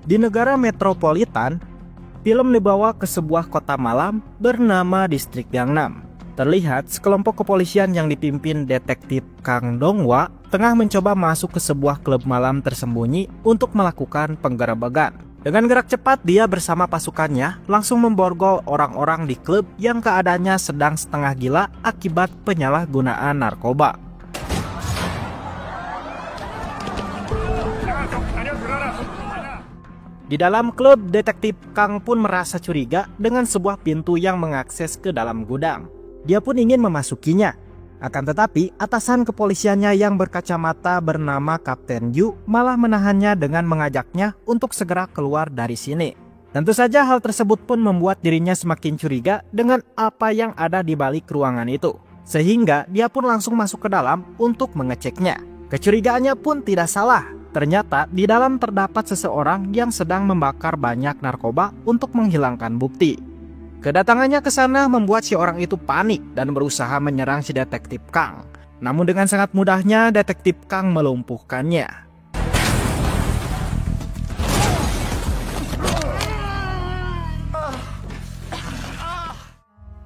Di negara metropolitan, film dibawa ke sebuah kota malam bernama Distrik Gangnam. Terlihat sekelompok kepolisian yang dipimpin detektif Kang Dong-hwa tengah mencoba masuk ke sebuah klub malam tersembunyi untuk melakukan penggerebekan. Dengan gerak cepat, dia bersama pasukannya langsung memborgol orang-orang di klub yang keadaannya sedang setengah gila akibat penyalahgunaan narkoba. Di dalam klub, detektif Kang pun merasa curiga dengan sebuah pintu yang mengakses ke dalam gudang. Dia pun ingin memasukinya. Akan tetapi, atasan kepolisiannya yang berkacamata bernama Kapten Yu malah menahannya dengan mengajaknya untuk segera keluar dari sini. Tentu saja hal tersebut pun membuat dirinya semakin curiga dengan apa yang ada di balik ruangan itu. Sehingga dia pun langsung masuk ke dalam untuk mengeceknya. Kecurigaannya pun tidak salah. Ternyata di dalam terdapat seseorang yang sedang membakar banyak narkoba untuk menghilangkan bukti. Kedatangannya ke sana membuat si orang itu panik dan berusaha menyerang si detektif Kang. Namun dengan sangat mudahnya detektif Kang melumpuhkannya.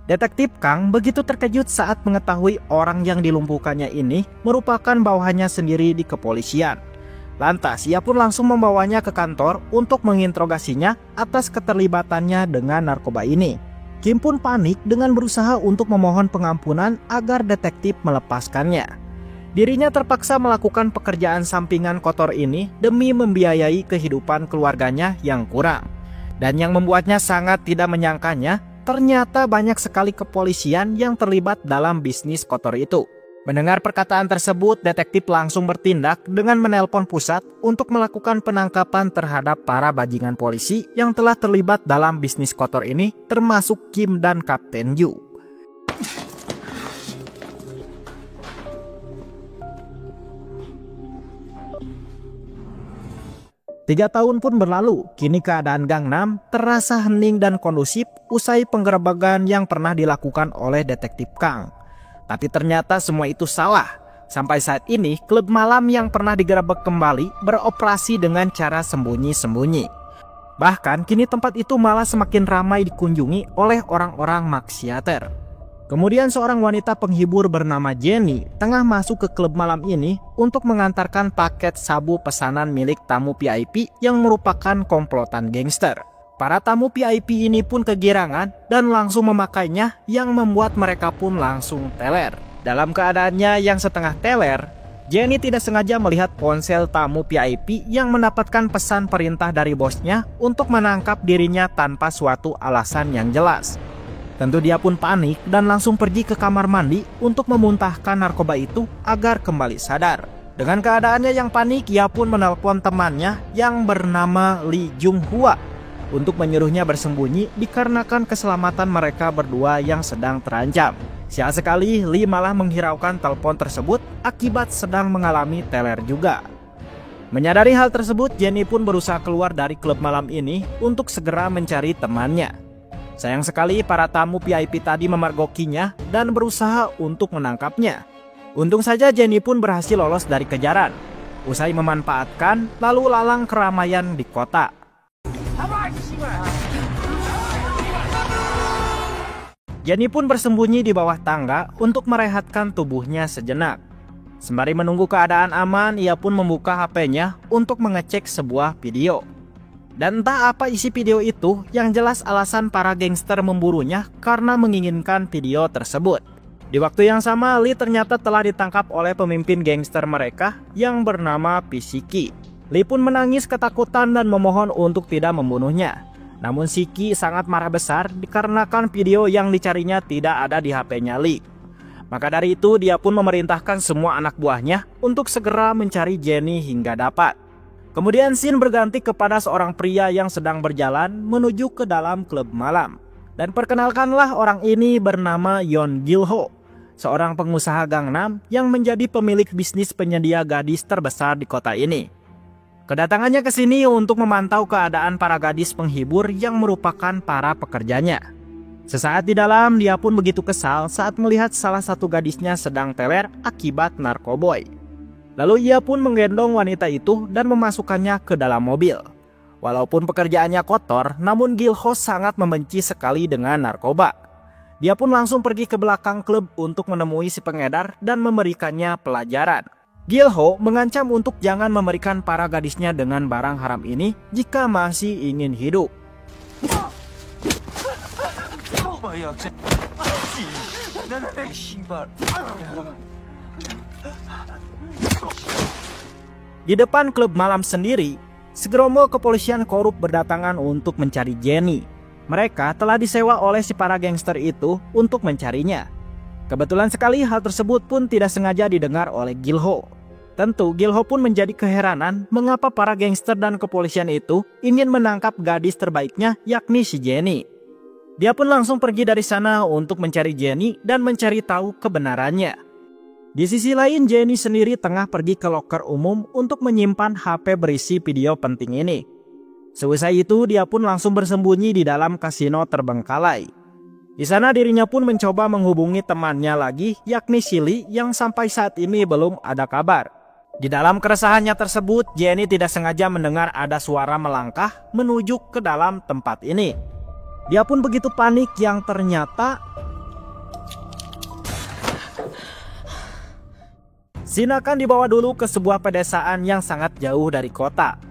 Detektif Kang begitu terkejut saat mengetahui orang yang dilumpuhkannya ini merupakan bawahannya sendiri di kepolisian. Lantas, ia pun langsung membawanya ke kantor untuk menginterogasinya atas keterlibatannya dengan narkoba ini. Kim pun panik dengan berusaha untuk memohon pengampunan agar detektif melepaskannya. Dirinya terpaksa melakukan pekerjaan sampingan kotor ini demi membiayai kehidupan keluarganya yang kurang. Dan yang membuatnya sangat tidak menyangkanya, ternyata banyak sekali kepolisian yang terlibat dalam bisnis kotor itu. Mendengar perkataan tersebut, detektif langsung bertindak dengan menelpon pusat untuk melakukan penangkapan terhadap para bajingan polisi yang telah terlibat dalam bisnis kotor ini, termasuk Kim dan Kapten Yu. Tiga tahun pun berlalu, kini keadaan Gangnam terasa hening dan kondusif usai penggerebekan yang pernah dilakukan oleh detektif Kang. Tapi ternyata semua itu salah. Sampai saat ini, klub malam yang pernah digerebek kembali beroperasi dengan cara sembunyi-sembunyi. Bahkan kini tempat itu malah semakin ramai dikunjungi oleh orang-orang maksiater. Kemudian seorang wanita penghibur bernama Jenny tengah masuk ke klub malam ini untuk mengantarkan paket sabu pesanan milik tamu VIP yang merupakan komplotan gangster. Para tamu VIP ini pun kegirangan dan langsung memakainya yang membuat mereka pun langsung teler. Dalam keadaannya yang setengah teler, Jenny tidak sengaja melihat ponsel tamu VIP yang mendapatkan pesan perintah dari bosnya untuk menangkap dirinya tanpa suatu alasan yang jelas. Tentu dia pun panik dan langsung pergi ke kamar mandi untuk memuntahkan narkoba itu agar kembali sadar. Dengan keadaannya yang panik, ia pun menelpon temannya yang bernama Lee Jung-hwa untuk menyuruhnya bersembunyi dikarenakan keselamatan mereka berdua yang sedang terancam. Sial sekali, Lee malah menghiraukan telepon tersebut akibat sedang mengalami teler juga. Menyadari hal tersebut, Jenny pun berusaha keluar dari klub malam ini untuk segera mencari temannya. Sayang sekali para tamu VIP tadi memergokinya dan berusaha untuk menangkapnya. Untung saja Jenny pun berhasil lolos dari kejaran. Usai memanfaatkan lalu lalang keramaian di kota. Jenny pun bersembunyi di bawah tangga untuk merehatkan tubuhnya sejenak. Sembari menunggu keadaan aman, ia pun membuka HP-nya untuk mengecek sebuah video. Dan entah apa isi video itu, yang jelas alasan para gangster memburunya karena menginginkan video tersebut. Di waktu yang sama, Lee ternyata telah ditangkap oleh pemimpin gangster mereka yang bernama Pisiki. Lee pun menangis ketakutan dan memohon untuk tidak membunuhnya. Namun Siki sangat marah besar dikarenakan video yang dicarinya tidak ada di HP-nya Lee. Maka dari itu dia pun memerintahkan semua anak buahnya untuk segera mencari Jenny hingga dapat. Kemudian scene berganti kepada seorang pria yang sedang berjalan menuju ke dalam klub malam. Dan perkenalkanlah orang ini bernama Yeon Gil-ho, seorang pengusaha Gangnam yang menjadi pemilik bisnis penyedia gadis terbesar di kota ini. Kedatangannya ke sini untuk memantau keadaan para gadis penghibur yang merupakan para pekerjanya. Sesaat di dalam, dia pun begitu kesal saat melihat salah satu gadisnya sedang teler akibat narkoboy. Lalu ia pun menggendong wanita itu dan memasukkannya ke dalam mobil. Walaupun pekerjaannya kotor, namun Gil-ho sangat membenci sekali dengan narkoba. Dia pun langsung pergi ke belakang klub untuk menemui si pengedar dan memberikannya pelajaran. Gil-ho mengancam untuk jangan memberikan para gadisnya dengan barang haram ini jika masih ingin hidup. Di depan klub malam sendiri, segerombol kepolisian korup berdatangan untuk mencari Jenny. Mereka telah disewa oleh si para gangster itu untuk mencarinya. Kebetulan sekali hal tersebut pun tidak sengaja didengar oleh Gil-ho. Tentu Gil-ho pun menjadi keheranan mengapa para gangster dan kepolisian itu ingin menangkap gadis terbaiknya, yakni si Jenny. Dia pun langsung pergi dari sana untuk mencari Jenny dan mencari tahu kebenarannya. Di sisi lain, Jenny sendiri tengah pergi ke loker umum untuk menyimpan HP berisi video penting ini. Seusai itu, dia pun langsung bersembunyi di dalam kasino terbengkalai. Di sana dirinya pun mencoba menghubungi temannya lagi, yakni Shilly, yang sampai saat ini belum ada kabar. Di dalam keresahannya tersebut, Jenny tidak sengaja mendengar ada suara melangkah menuju ke dalam tempat ini. Dia pun begitu panik yang ternyata Shin-akan dibawa dulu ke sebuah pedesaan yang sangat jauh dari kota.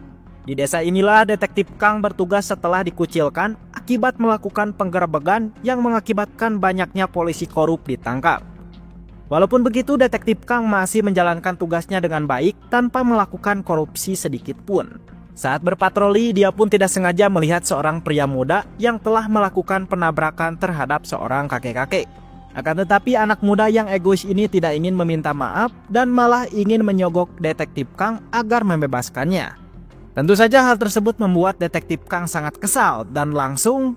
Di desa inilah detektif Kang bertugas setelah dikucilkan akibat melakukan penggerebekan yang mengakibatkan banyaknya polisi korup ditangkap. Walaupun begitu, detektif Kang masih menjalankan tugasnya dengan baik tanpa melakukan korupsi sedikit pun. Saat berpatroli, dia pun tidak sengaja melihat seorang pria muda yang telah melakukan penabrakan terhadap seorang kakek-kakek. Akan tetapi anak muda yang egois ini tidak ingin meminta maaf dan malah ingin menyogok detektif Kang agar membebaskannya. Tentu saja hal tersebut membuat detektif Kang sangat kesal dan langsung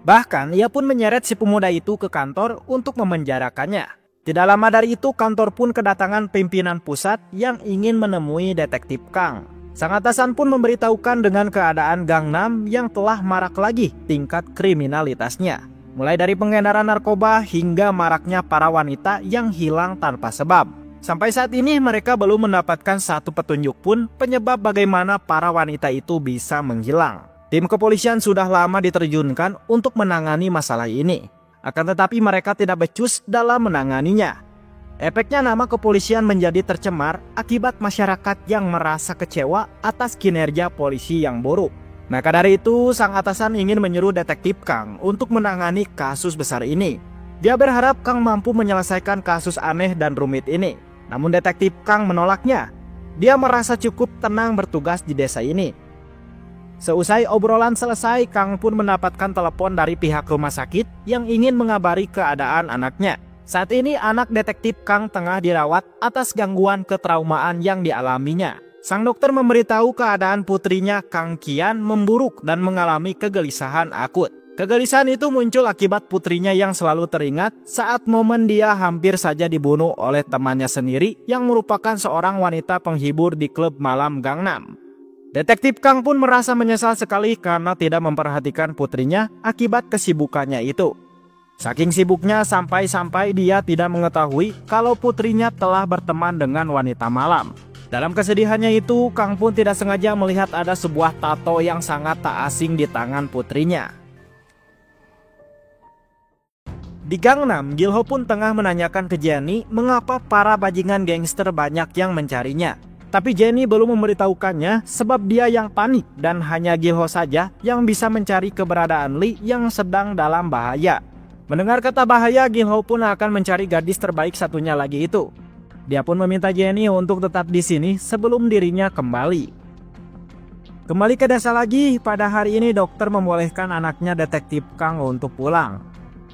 bahkan ia pun menyeret si pemuda itu ke kantor untuk memenjarakannya. Tidak lama dari itu, kantor pun kedatangan pimpinan pusat yang ingin menemui detektif Kang. Sang atasan pun memberitahukan dengan keadaan Gangnam yang telah marak lagi tingkat kriminalitasnya. Mulai dari pengedaran narkoba hingga maraknya para wanita yang hilang tanpa sebab. Sampai saat ini mereka belum mendapatkan satu petunjuk pun penyebab bagaimana para wanita itu bisa menghilang. Tim kepolisian sudah lama diterjunkan untuk menangani masalah ini. Akan tetapi mereka tidak becus dalam menanganinya. Efeknya nama kepolisian menjadi tercemar akibat masyarakat yang merasa kecewa atas kinerja polisi yang buruk. Maka dari itu, sang atasan ingin menyuruh detektif Kang untuk menangani kasus besar ini. Dia berharap Kang mampu menyelesaikan kasus aneh dan rumit ini. Namun detektif Kang menolaknya. Dia merasa cukup tenang bertugas di desa ini. Seusai obrolan selesai, Kang pun mendapatkan telepon dari pihak rumah sakit yang ingin mengabari keadaan anaknya. Saat ini anak detektif Kang tengah dirawat atas gangguan ketraumaan yang dialaminya. Sang dokter memberitahu keadaan putrinya Kang Kian memburuk dan mengalami kegelisahan akut. Kegelisahan itu muncul akibat putrinya yang selalu teringat saat momen dia hampir saja dibunuh oleh temannya sendiri yang merupakan seorang wanita penghibur di klub malam Gangnam. Detektif Kang pun merasa menyesal sekali karena tidak memperhatikan putrinya akibat kesibukannya itu. Saking sibuknya sampai-sampai dia tidak mengetahui kalau putrinya telah berteman dengan wanita malam. Dalam kesedihannya itu, Kang pun tidak sengaja melihat ada sebuah tato yang sangat tak asing di tangan putrinya. Di Gangnam, Gil-ho pun tengah menanyakan ke Jenny mengapa para bajingan gangster banyak yang mencarinya. Tapi Jenny belum memberitahukannya sebab dia yang panik dan hanya Gil-ho saja yang bisa mencari keberadaan Lee yang sedang dalam bahaya. Mendengar kata bahaya, Gil-ho pun akan mencari gadis terbaik satunya lagi itu. Dia pun meminta Jenny untuk tetap di sini sebelum dirinya kembali. Kembali ke desa lagi, pada hari ini dokter membolehkan anaknya detektif Kang untuk pulang.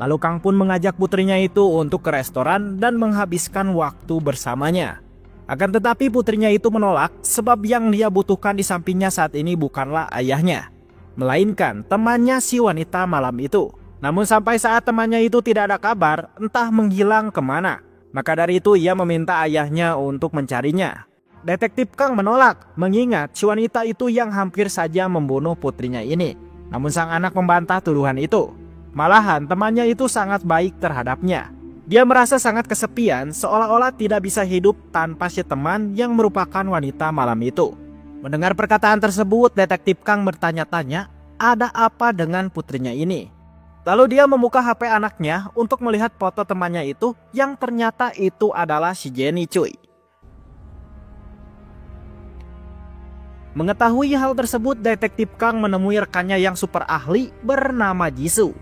Lalu Kang pun mengajak putrinya itu untuk ke restoran dan menghabiskan waktu bersamanya. Akan tetapi putrinya itu menolak sebab yang dia butuhkan di sampingnya saat ini bukanlah ayahnya, melainkan temannya si wanita malam itu. Namun sampai saat temannya itu tidak ada kabar, entah menghilang kemana. Maka dari itu ia meminta ayahnya untuk mencarinya. Detektif Kang menolak, mengingat si wanita itu yang hampir saja membunuh putrinya ini. Namun sang anak membantah tuduhan itu. Malahan temannya itu sangat baik terhadapnya. Dia merasa sangat kesepian, seolah-olah tidak bisa hidup tanpa si teman yang merupakan wanita malam itu. Mendengar perkataan tersebut, Detektif Kang bertanya-tanya, ada apa dengan putrinya ini? Lalu dia membuka HP anaknya untuk melihat foto temannya itu, yang ternyata itu adalah si Jenny, cuy. Mengetahui hal tersebut, Detektif Kang menemui rekannya yang super ahli bernama Jisoo.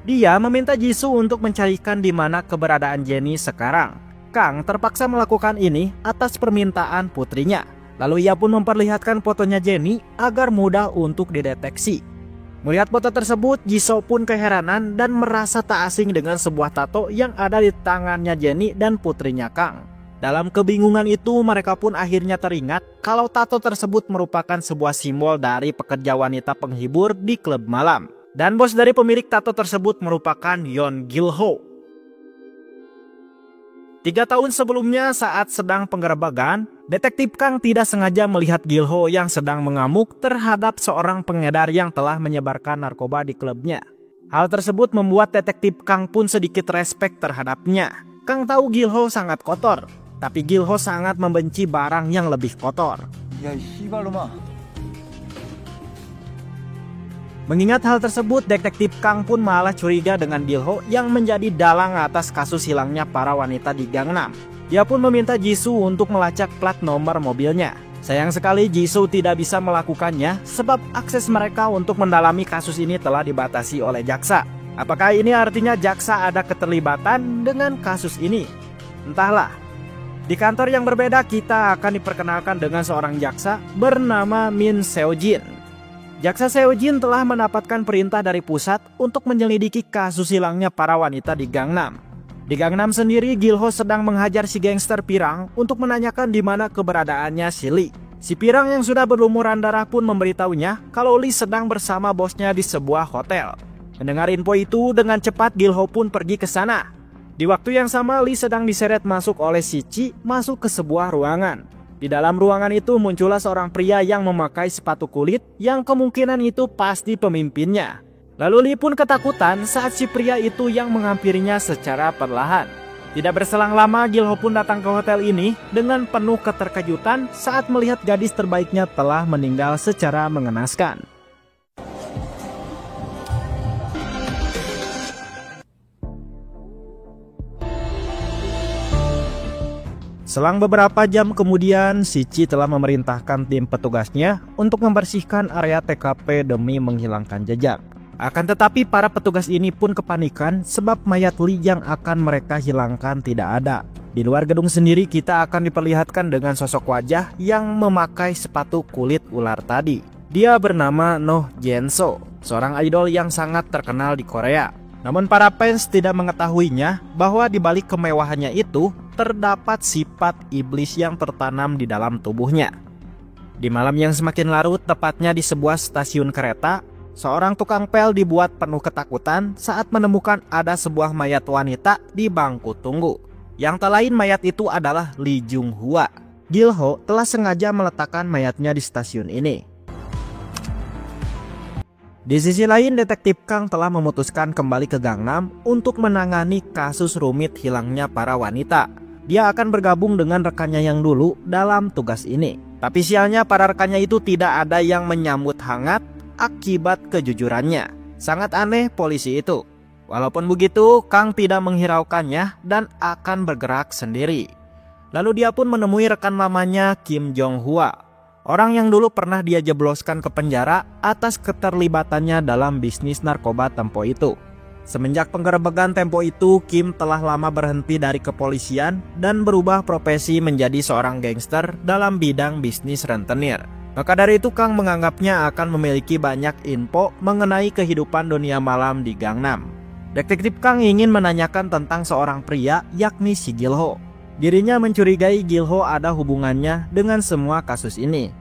Dia meminta Jisoo untuk mencarikan di mana keberadaan Jenny sekarang. Kang terpaksa melakukan ini atas permintaan putrinya. Lalu ia pun memperlihatkan fotonya Jenny agar mudah untuk dideteksi. Melihat foto tersebut, Jisoo pun keheranan dan merasa tak asing dengan sebuah tato yang ada di tangannya Jenny dan putrinya Kang. Dalam kebingungan itu, mereka pun akhirnya teringat kalau tato tersebut merupakan sebuah simbol dari pekerja wanita penghibur di klub malam. Dan bos dari pemilik tato tersebut merupakan Yeon Gil-ho. 3 tahun sebelumnya saat sedang penggerebekan, Detektif Kang tidak sengaja melihat Gil-ho yang sedang mengamuk terhadap seorang pengedar yang telah menyebarkan narkoba di klubnya. Hal tersebut membuat Detektif Kang pun sedikit respek terhadapnya. Kang tahu Gil-ho sangat kotor, tapi Gil-ho sangat membenci barang yang lebih kotor. Ya 씨발 놈아. Mengingat hal tersebut, Detektif Kang pun malah curiga dengan Gil-ho yang menjadi dalang atas kasus hilangnya para wanita di Gangnam. Dia pun meminta Jisoo untuk melacak plat nomor mobilnya. Sayang sekali Jisoo tidak bisa melakukannya sebab akses mereka untuk mendalami kasus ini telah dibatasi oleh jaksa. Apakah ini artinya jaksa ada keterlibatan dengan kasus ini? Entahlah. Di kantor yang berbeda kita akan diperkenalkan dengan seorang jaksa bernama Min Seo-jin. Jaksa Seo-jin telah mendapatkan perintah dari pusat untuk menyelidiki kasus hilangnya para wanita di Gangnam. Di Gangnam sendiri, Gil-ho sedang menghajar si gangster Pirang untuk menanyakan di mana keberadaannya si Lee. Si Pirang yang sudah berlumuran darah pun memberitahunya kalau Lee sedang bersama bosnya di sebuah hotel. Mendengar info itu, dengan cepat Gil-ho pun pergi ke sana. Di waktu yang sama, Lee sedang diseret masuk oleh si Chi masuk ke sebuah ruangan. Di dalam ruangan itu muncullah seorang pria yang memakai sepatu kulit yang kemungkinan itu pasti pemimpinnya. Lalu Lee pun ketakutan saat si pria itu yang menghampirinya secara perlahan. Tidak berselang lama, Gil-ho pun datang ke hotel ini dengan penuh keterkejutan saat melihat gadis terbaiknya telah meninggal secara mengenaskan. Selang beberapa jam kemudian, si Chi telah memerintahkan tim petugasnya untuk membersihkan area TKP demi menghilangkan jejak. Akan tetapi para petugas ini pun kepanikan sebab mayat Lee yang akan mereka hilangkan tidak ada. Di luar gedung sendiri kita akan diperlihatkan dengan sosok wajah yang memakai sepatu kulit ular tadi. Dia bernama Noh Jae-soo, seorang idol yang sangat terkenal di Korea. Namun para fans tidak mengetahuinya bahwa di balik kemewahannya itu terdapat sifat iblis yang tertanam di dalam tubuhnya. Di malam yang semakin larut, tepatnya di sebuah stasiun kereta, seorang tukang pel dibuat penuh ketakutan saat menemukan ada sebuah mayat wanita di bangku tunggu. Yang tak lain mayat itu adalah Lee Jung-hwa. Gil-ho telah sengaja meletakkan mayatnya di stasiun ini. Di sisi lain, Detektif Kang telah memutuskan kembali ke Gangnam untuk menangani kasus rumit hilangnya para wanita. Dia akan bergabung dengan rekannya yang dulu dalam tugas ini. Tapi sialnya para rekannya itu tidak ada yang menyambut hangat akibat kejujurannya. Sangat aneh polisi itu. Walaupun begitu, Kang tidak menghiraukannya dan akan bergerak sendiri. Lalu dia pun menemui rekan lamanya Kim Jong-hwa. Orang yang dulu pernah dia jebloskan ke penjara atas keterlibatannya dalam bisnis narkoba tempo itu. Semenjak penggerebekan tempo itu, Kim telah lama berhenti dari kepolisian dan berubah profesi menjadi seorang gangster dalam bidang bisnis rentenir. Maka dari itu Kang menganggapnya akan memiliki banyak info mengenai kehidupan dunia malam di Gangnam. Detektif Kang ingin menanyakan tentang seorang pria yakni si Gil-ho. Dirinya mencurigai Gil-ho ada hubungannya dengan semua kasus ini.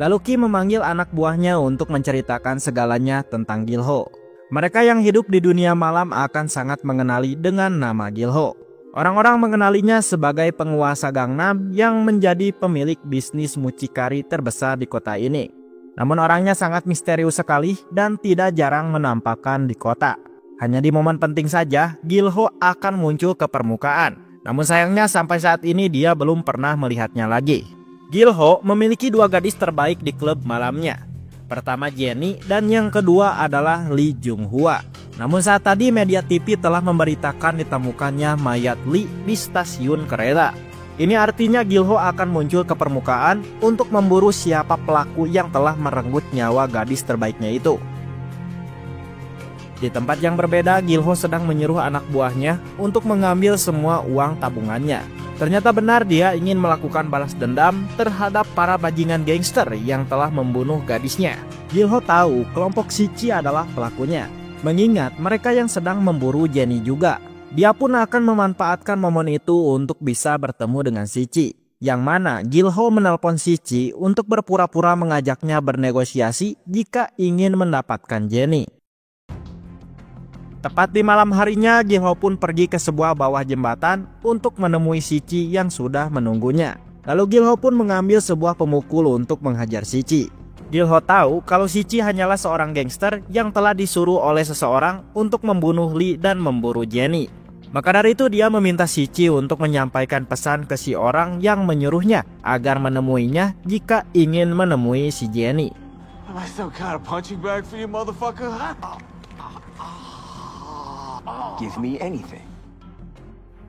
Lalu Kim memanggil anak buahnya untuk menceritakan segalanya tentang Gil-ho. Mereka yang hidup di dunia malam akan sangat mengenali dengan nama Gil-ho. Orang-orang mengenalinya sebagai penguasa Gangnam yang menjadi pemilik bisnis mucikari terbesar di kota ini. Namun orangnya sangat misterius sekali dan tidak jarang menampakkan di kota. Hanya di momen penting saja Gil-ho akan muncul ke permukaan. Namun sayangnya sampai saat ini dia belum pernah melihatnya lagi. Gil-ho memiliki dua gadis terbaik di klub malamnya. Pertama Jennie dan yang kedua adalah Lee Jung-hwa. Namun saat tadi media TV telah memberitakan ditemukannya mayat Lee di stasiun kereta. Ini artinya Gil-ho akan muncul ke permukaan untuk memburu siapa pelaku yang telah merenggut nyawa gadis terbaiknya itu. Di tempat yang berbeda, Gil-ho sedang menyuruh anak buahnya untuk mengambil semua uang tabungannya. Ternyata benar dia ingin melakukan balas dendam terhadap para bajingan gangster yang telah membunuh gadisnya. Gil-ho tahu kelompok Shichi adalah pelakunya, mengingat mereka yang sedang memburu Jennie juga. Dia pun akan memanfaatkan momen itu untuk bisa bertemu dengan Shichi. Yang mana Gil-ho menelpon Shichi untuk berpura-pura mengajaknya bernegosiasi jika ingin mendapatkan Jennie. Tepat di malam harinya, Gil-ho pun pergi ke sebuah bawah jembatan untuk menemui Shichi yang sudah menunggunya. Lalu Gil-ho pun mengambil sebuah pemukul untuk menghajar Shichi. Gil-ho tahu kalau Shichi hanyalah seorang gangster yang telah disuruh oleh seseorang untuk membunuh Lee dan memburu Jennie. Maka dari itu dia meminta Shichi untuk menyampaikan pesan ke si orang yang menyuruhnya agar menemuinya jika ingin menemui si Jennie. Am I some kind of punching bag for you, motherfucker? Give me anything.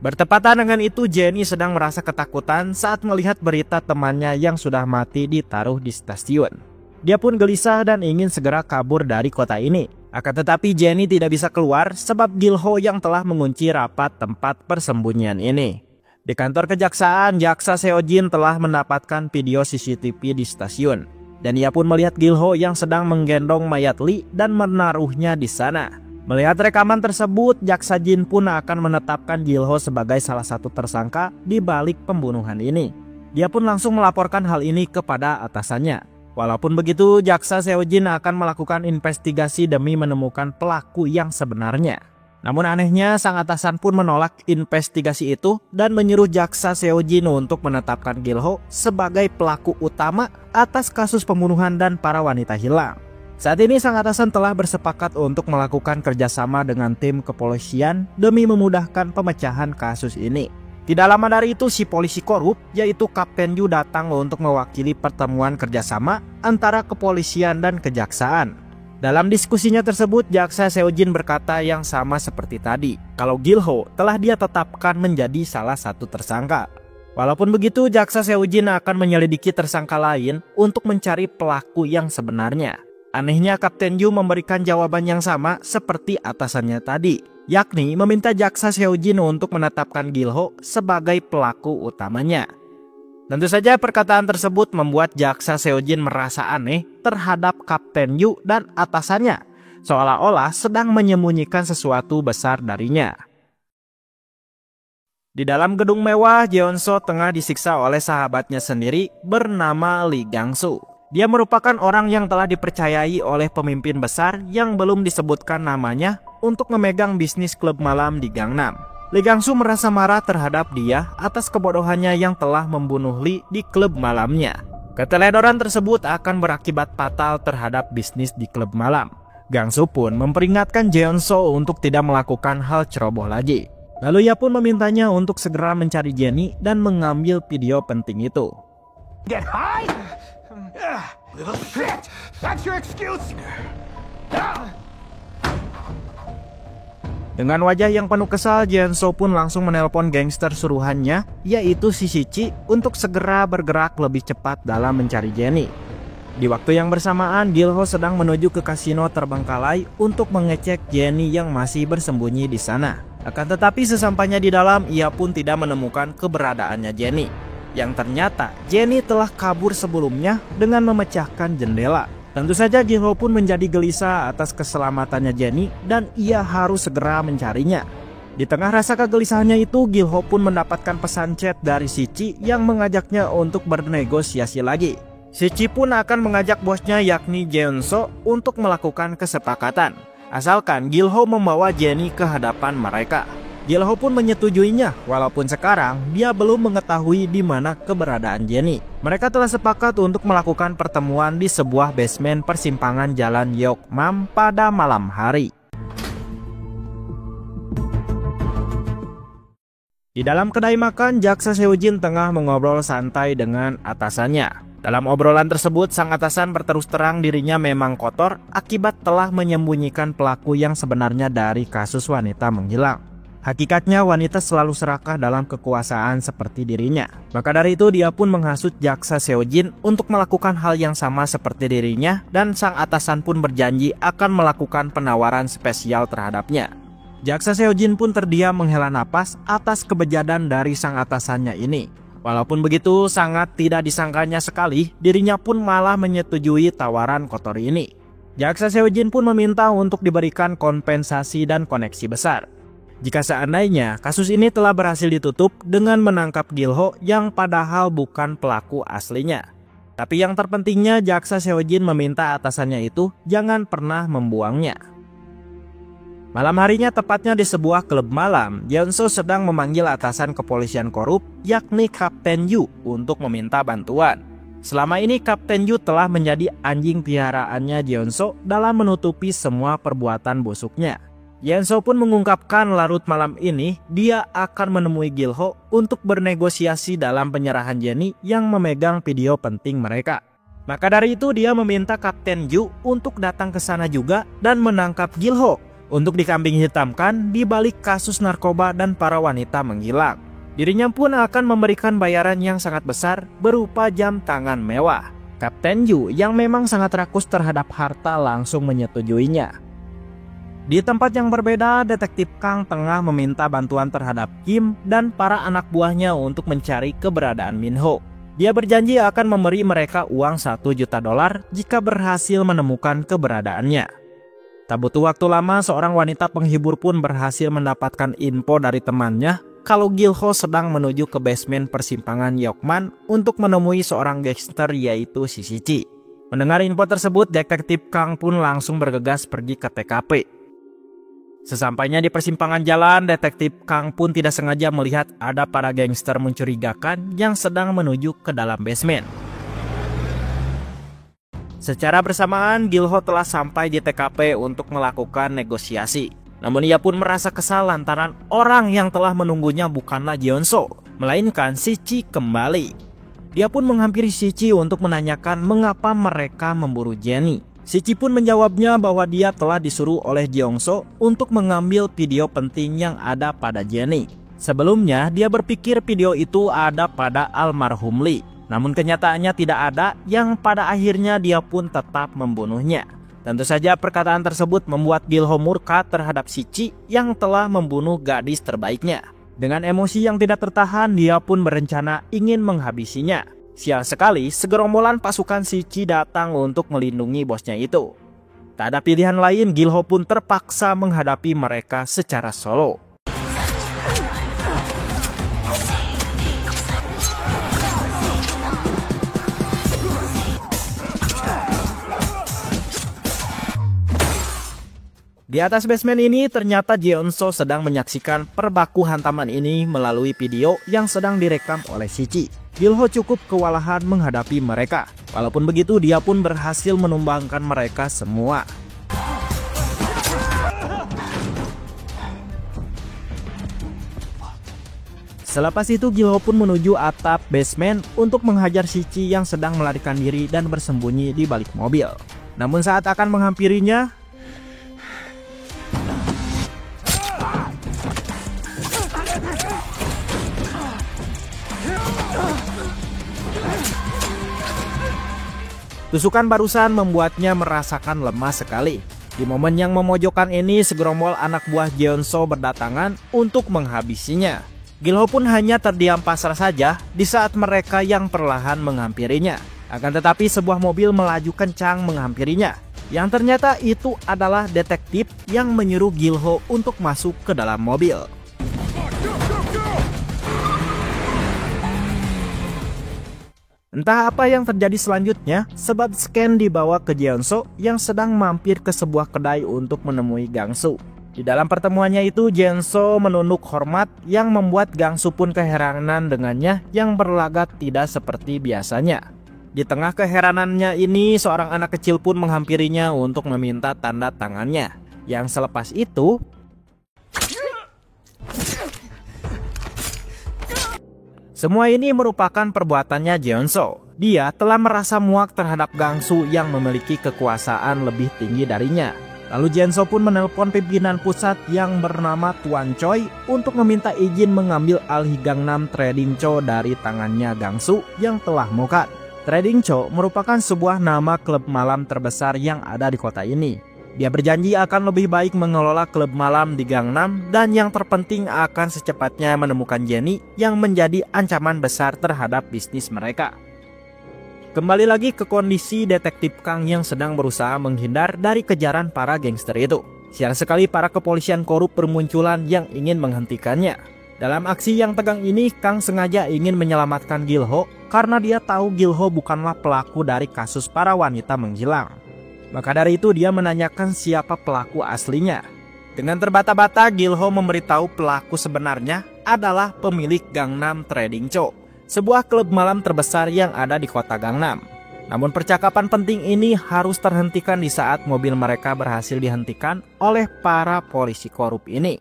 Bertepatan dengan itu, Jennie sedang merasa ketakutan saat melihat berita temannya yang sudah mati ditaruh di stasiun. Dia pun gelisah dan ingin segera kabur dari kota ini. Akan tetapi Jennie tidak bisa keluar sebab Gil-ho yang telah mengunci rapat tempat persembunyian ini. Di kantor kejaksaan, jaksa Seo-jin telah mendapatkan video CCTV di stasiun. Dan ia pun melihat Gil-ho yang sedang menggendong mayat Lee dan menaruhnya di sana. Melihat rekaman tersebut, jaksa Jin pun akan menetapkan Gil-ho sebagai salah satu tersangka di balik pembunuhan ini. Dia pun langsung melaporkan hal ini kepada atasannya. Walaupun begitu, jaksa Seo-jin akan melakukan investigasi demi menemukan pelaku yang sebenarnya. Namun anehnya, sang atasan pun menolak investigasi itu dan menyuruh jaksa Seo-jin untuk menetapkan Gil-ho sebagai pelaku utama atas kasus pembunuhan dan para wanita hilang. Saat ini sang atasan telah bersepakat untuk melakukan kerjasama dengan tim kepolisian demi memudahkan pemecahan kasus ini. Tidak lama dari itu si polisi korup yaitu Kapten Yu datang untuk mewakili pertemuan kerjasama antara kepolisian dan kejaksaan. Dalam diskusinya tersebut, jaksa Seo-jin berkata yang sama seperti tadi, kalau Gil-ho telah dia tetapkan menjadi salah satu tersangka. Walaupun begitu, jaksa Seo-jin akan menyelidiki tersangka lain untuk mencari pelaku yang sebenarnya. Anehnya Kapten Yu memberikan jawaban yang sama seperti atasannya tadi, yakni meminta jaksa Seo-jin untuk menetapkan Gil-ho sebagai pelaku utamanya. Tentu saja perkataan tersebut membuat jaksa Seo-jin merasa aneh terhadap Kapten Yu dan atasannya, seolah-olah sedang menyembunyikan sesuatu besar darinya. Di dalam gedung mewah, Jeon-so tengah disiksa oleh sahabatnya sendiri bernama Lee Gang-soo. Dia merupakan orang yang telah dipercayai oleh pemimpin besar yang belum disebutkan namanya untuk memegang bisnis klub malam di Gangnam. Lee Gang-soo merasa marah terhadap dia atas kebodohannya yang telah membunuh Lee di klub malamnya. Keteledoran tersebut akan berakibat fatal terhadap bisnis di klub malam. Gang-soo pun memperingatkan Jeon-so untuk tidak melakukan hal ceroboh lagi. Lalu ia pun memintanya untuk segera mencari Jennie dan mengambil video penting itu. Get high? Little shit! That's your excuse! Dengan wajah yang penuh kesal, Jeon-so pun langsung menelpon gangster suruhannya, yaitu si Shichi, untuk segera bergerak lebih cepat dalam mencari Jennie. Di waktu yang bersamaan, Gil-ho sedang menuju ke kasino terbengkalai untuk mengecek Jennie yang masih bersembunyi di sana. Akan tetapi sesampainya di dalam, ia pun tidak menemukan keberadaannya Jennie. Yang ternyata Jennie telah kabur sebelumnya dengan memecahkan jendela. Tentu saja Gil-ho pun menjadi gelisah atas keselamatannya Jennie dan ia harus segera mencarinya. Di tengah rasa kegelisahannya itu, Gil-ho pun mendapatkan pesan chat dari Shichi yang mengajaknya untuk bernegosiasi lagi. Shichi pun akan mengajak bosnya yakni Jeon-so untuk melakukan kesepakatan, asalkan Gil-ho membawa Jennie ke hadapan mereka. Gil-ho pun menyetujuinya, walaupun sekarang dia belum mengetahui di mana keberadaan Jennie. Mereka telah sepakat untuk melakukan pertemuan di sebuah basement persimpangan jalan Yeokmam pada malam hari. Di dalam kedai makan, jaksa Seojin tengah mengobrol santai dengan atasannya. Dalam obrolan tersebut, sang atasan berterus terang dirinya memang kotor akibat telah menyembunyikan pelaku yang sebenarnya dari kasus wanita menghilang. Hakikatnya wanita selalu serakah dalam kekuasaan seperti dirinya. Maka dari itu dia pun menghasut jaksa Seojin untuk melakukan hal yang sama seperti dirinya, dan sang atasan pun berjanji akan melakukan penawaran spesial terhadapnya. Jaksa Seojin pun terdiam menghela napas atas kebejadan dari sang atasannya ini. Walaupun begitu, sangat tidak disangkanya sekali, dirinya pun malah menyetujui tawaran kotor ini. Jaksa Seojin pun meminta untuk diberikan kompensasi dan koneksi besar. Jika seandainya kasus ini telah berhasil ditutup dengan menangkap Gil-ho yang padahal bukan pelaku aslinya. Tapi yang terpentingnya, jaksa Seojin meminta atasannya itu jangan pernah membuangnya. Malam harinya, tepatnya di sebuah klub malam, Yeon-so sedang memanggil atasan kepolisian korup, yakni Kapten Yu, untuk meminta bantuan. Selama ini Kapten Yu telah menjadi anjing peliharaannya Yeon-so dalam menutupi semua perbuatan busuknya. Yeon-so pun mengungkapkan larut malam ini dia akan menemui Gil-ho untuk bernegosiasi dalam penyerahan Jennie yang memegang video penting mereka. Maka dari itu dia meminta Kapten Yu untuk datang ke sana juga dan menangkap Gil-ho untuk dikambing hitamkan di balik kasus narkoba dan para wanita menghilang. Dirinya pun akan memberikan bayaran yang sangat besar berupa jam tangan mewah. Kapten Yu yang memang sangat rakus terhadap harta langsung menyetujuinya. Di tempat yang berbeda, detektif Kang tengah meminta bantuan terhadap Kim dan para anak buahnya untuk mencari keberadaan Minho. Dia berjanji akan memberi mereka uang $1 juta jika berhasil menemukan keberadaannya. Tak butuh waktu lama, seorang wanita penghibur pun berhasil mendapatkan info dari temannya kalau Gil-ho sedang menuju ke basement persimpangan Yeokman untuk menemui seorang gangster yaitu si Sichi. Mendengar info tersebut, detektif Kang pun langsung bergegas pergi ke TKP. Sesampainya di persimpangan jalan, detektif Kang pun tidak sengaja melihat ada para gangster mencurigakan yang sedang menuju ke dalam basement. Secara bersamaan, Gil-ho telah sampai di TKP untuk melakukan negosiasi. Namun ia pun merasa kesal lantaran orang yang telah menunggunya bukanlah Yeon-so, melainkan Sichi kembali. Dia pun menghampiri Sichi untuk menanyakan mengapa mereka memburu Jennie. Sichi pun menjawabnya bahwa dia telah disuruh oleh Jeong-so untuk mengambil video penting yang ada pada Jennie. Sebelumnya dia berpikir video itu ada pada almarhum Lee. Namun kenyataannya tidak ada, yang pada akhirnya dia pun tetap membunuhnya. Tentu saja perkataan tersebut membuat Gil-ho murka terhadap Sichi yang telah membunuh gadis terbaiknya. Dengan emosi yang tidak tertahan, dia pun berencana ingin menghabisinya. Sial sekali, segerombolan pasukan Sichi datang untuk melindungi bosnya itu. Tak ada pilihan lain, Gil-ho pun terpaksa menghadapi mereka secara solo. Di atas basement ini ternyata Jeon-so sedang menyaksikan perbaku hantaman ini melalui video yang sedang direkam oleh Sichi. Gil-ho cukup kewalahan menghadapi mereka. Walaupun begitu, dia pun berhasil menumbangkan mereka semua. Selepas itu Gil-ho pun menuju atap basement untuk menghajar Sichi yang sedang melarikan diri dan bersembunyi di balik mobil. Namun saat akan menghampirinya, tusukan barusan membuatnya merasakan lemas sekali. Di momen yang memojokkan ini, segerombol anak buah Jeon-so berdatangan untuk menghabisinya. Gil-ho pun hanya terdiam pasrah saja di saat mereka yang perlahan menghampirinya. Akan tetapi sebuah mobil melaju kencang menghampirinya. Yang ternyata itu adalah detektif yang menyuruh Gil-ho untuk masuk ke dalam mobil. Entah apa yang terjadi selanjutnya, sebab scan dibawa ke Jeon-so yang sedang mampir ke sebuah kedai untuk menemui Gang-su. Di dalam pertemuannya itu, Jeon-so menunduk hormat yang membuat Gang-su pun keheranan dengannya yang berlagak tidak seperti biasanya. Di tengah keheranannya ini, seorang anak kecil pun menghampirinya untuk meminta tanda tangannya. Yang selepas itu, Semua ini merupakan perbuatannya Jeonso. Dia telah merasa muak terhadap Gangsu yang memiliki kekuasaan lebih tinggi darinya. Lalu Jeonso pun menelpon pimpinan pusat yang bernama Tuan Choi untuk meminta izin mengambil alih Gangnam Trading Co dari tangannya Gangsu yang telah mokat. Trading Co merupakan sebuah nama klub malam terbesar yang ada di kota ini. Dia berjanji akan lebih baik mengelola klub malam di Gangnam dan yang terpenting akan secepatnya menemukan Jenny yang menjadi ancaman besar terhadap bisnis mereka. Kembali lagi ke kondisi detektif Kang yang sedang berusaha menghindar dari kejaran para gangster itu. Sial sekali para kepolisian korup bermunculan yang ingin menghentikannya. Dalam aksi yang tegang ini, Kang sengaja ingin menyelamatkan Gil-ho karena dia tahu Gil-ho bukanlah pelaku dari kasus para wanita menghilang. Maka dari itu dia menanyakan siapa pelaku aslinya. Dengan terbata-bata Gil-ho memberitahu pelaku sebenarnya adalah pemilik Gangnam Trading Co, sebuah klub malam terbesar yang ada di kota Gangnam. Namun percakapan penting ini harus terhentikan di saat mobil mereka berhasil dihentikan oleh para polisi korup ini.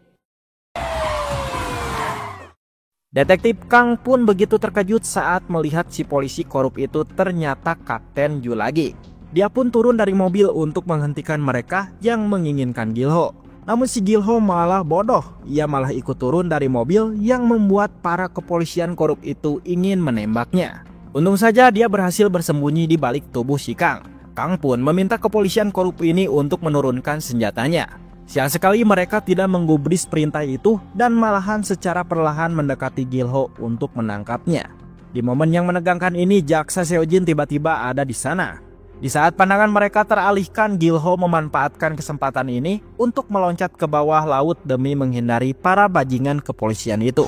Detektif Kang pun begitu terkejut saat melihat si polisi korup itu ternyata Kapten Ju lagi. Dia pun turun dari mobil untuk menghentikan mereka yang menginginkan Gil-ho. Namun si Gil-ho malah bodoh. Ia malah ikut turun dari mobil yang membuat para kepolisian korup itu ingin menembaknya. Untung saja dia berhasil bersembunyi di balik tubuh si Kang. Kang pun meminta kepolisian korup ini untuk menurunkan senjatanya. Sial sekali mereka tidak menggubris perintah itu dan malahan secara perlahan mendekati Gil-ho untuk menangkapnya. Di momen yang menegangkan ini, jaksa Seojin tiba-tiba ada di sana. Di saat pandangan mereka teralihkan, Gil-ho memanfaatkan kesempatan ini untuk meloncat ke bawah laut demi menghindari para bajingan kepolisian itu.